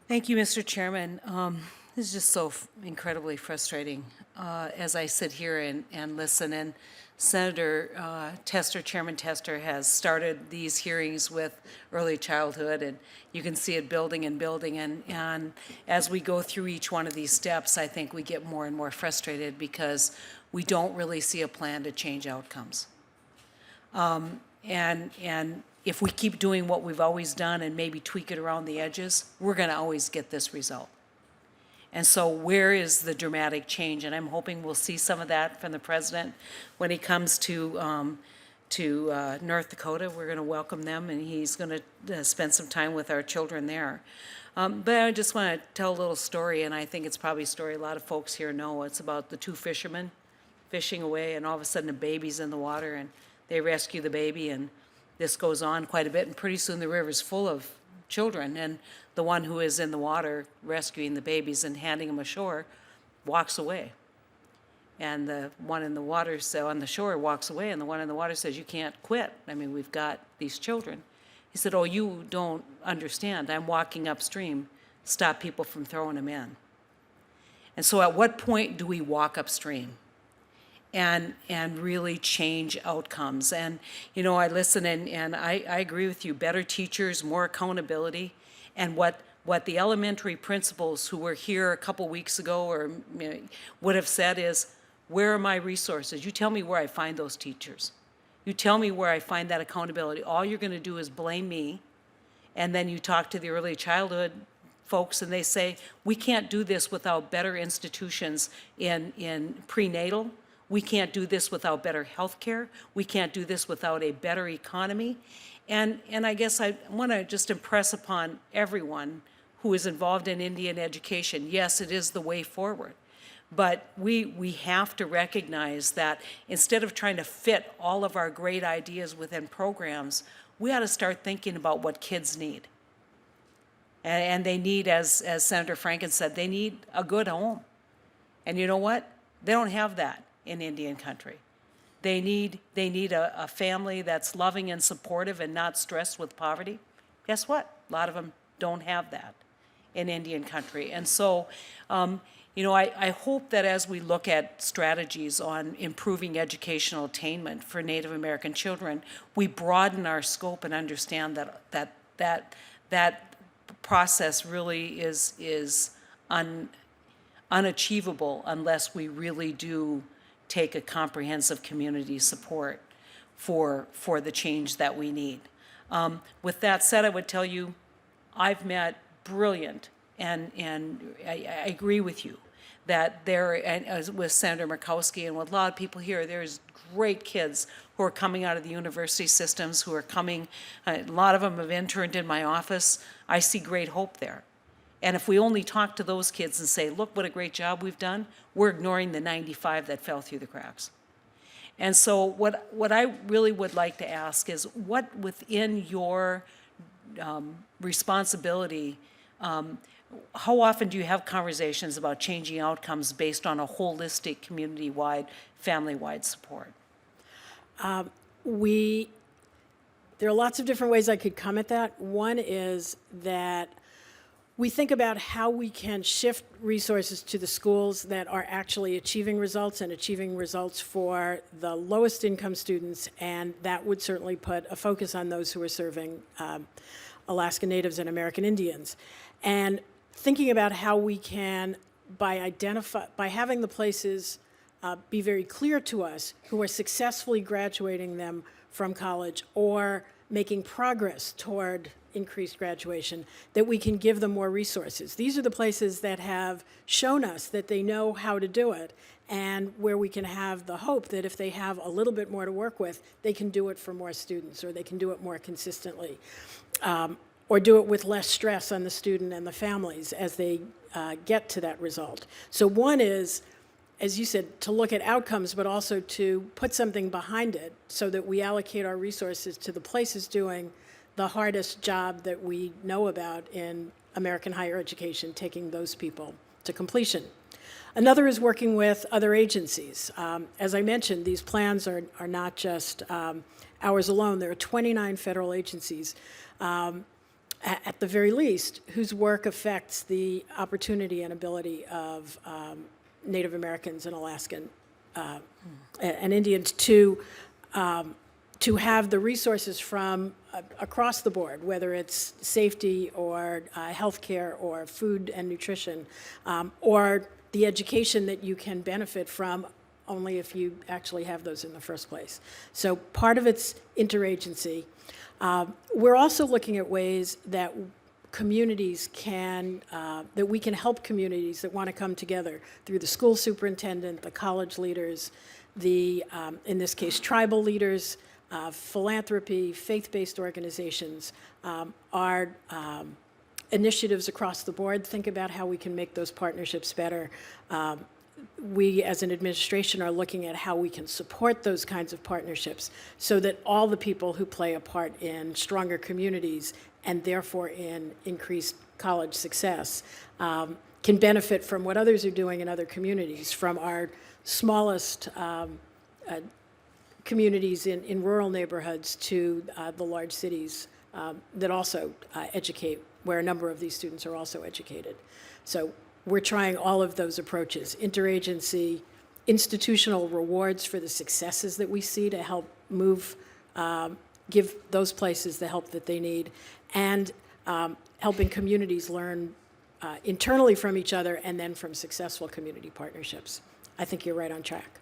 Thank you, Mr. Chairman. This is just so incredibly frustrating as I sit here and listen. And Senator Tester, Chairman Tester, has started these hearings with early childhood, and you can see it building and building. And as we go through each one of these steps, I think we get more and more frustrated because we don't really see a plan to change outcomes. And if we keep doing what we've always done and maybe tweak it around the edges, we're going to always get this result. And so where is the dramatic change? And I'm hoping we'll see some of that from the president when he comes to North Dakota. We're going to welcome them, and he's going to spend some time with our children there. But I just want to tell a little story, and I think it's probably a story a lot of folks here know. It's about the two fishermen fishing away, and all of a sudden a baby's in the water, and they rescue the baby, and this goes on quite a bit, and pretty soon the river's full of children, and the one who is in the water rescuing the babies and handing them ashore walks away. And the one in the water, so on the shore, walks away, and the one in the water says, "You can't quit. I mean, we've got these children." He said, "Oh, you don't understand. I'm walking upstream, stop people from throwing them in." And so at what point do we walk upstream and really change outcomes? And, you know, I listen and I agree with you, better teachers, more accountability, and what the elementary principals who were here a couple weeks ago or would have said is, where are my resources? You tell me where I find those teachers. You tell me where I find that accountability. All you're going to do is blame me, and then you talk to the early childhood folks and they say, we can't do this without better institutions in prenatal. We can't do this without better health care. We can't do this without a better economy. And I guess I want to just impress upon everyone who is involved in Indian education, yes, it is the way forward. But we have to recognize that instead of trying to fit all of our great ideas within programs, we ought to start thinking about what kids need. And they need, as Senator Franken said, they need a good home. And you know what? They don't have that in Indian country. They need a family that's loving and supportive and not stressed with poverty. Guess what? A lot of them don't have that in Indian country. And so, you know, I hope that as we look at strategies on improving educational attainment for Native American children, we broaden our scope and understand that process really is unachievable unless we really do take a comprehensive community support for the change that we need. With that said, I would tell you, I've met brilliant, and I agree with you, that there, and as with Senator Murkowski and with a lot of people here, there's great kids who are coming out of the university systems, who are coming, a lot of them have interned in my office. I see great hope there. And if we only talk to those kids and say, look what a great job we've done, we're ignoring the 95 that fell through the cracks. And so what I really would like to ask is, what within your responsibility, how often do you have conversations about changing outcomes based on a holistic, community-wide, family-wide support? There are lots of different ways I could come at that. One is that we think about how we can shift resources to the schools that are actually achieving results and achieving results for the lowest income students, and that would certainly put a focus on those who are serving Alaska Natives and American Indians. And thinking about how we can, by having the places be very clear to us who are successfully graduating them from college or making progress toward increased graduation, that we can give them more resources. These are the places that have shown us that they know how to do it, and where we can have the hope that if they have a little bit more to work with, they can do it for more students, or they can do it more consistently, or do it with less stress on the student and the families as they get to that result. So one is, as you said, to look at outcomes, but also to put something behind it so that we allocate our resources to the places doing the hardest job that we know about in American higher education, taking those people to completion. Another is working with other agencies. As I mentioned, these plans are not just ours alone. There are 29 federal agencies at the very least, whose work affects the opportunity and ability of Native Americans and Alaskan and Indians to have the resources from across the board, whether it's safety or healthcare or food and nutrition, or the education that you can benefit from only if you actually have those in the first place. So part of it's interagency. We're also looking at ways that communities can, that we can help communities that want to come together through the school superintendent, the college leaders, the, in this case, tribal leaders, philanthropy, faith-based organizations, our initiatives across the board. Think about how we can make those partnerships better. We, as an administration, are looking at how we can support those kinds of partnerships so that all the people who play a part in stronger communities and therefore in increased college success can benefit from what others are doing in other communities, from our smallest communities in rural neighborhoods to the large cities that also educate, where a number of these students are also educated. So we're trying all of those approaches: interagency, institutional rewards for the successes that we see to help move, give those places the help that they need, and helping communities learn internally from each other and then from successful community partnerships. I think you're right on track.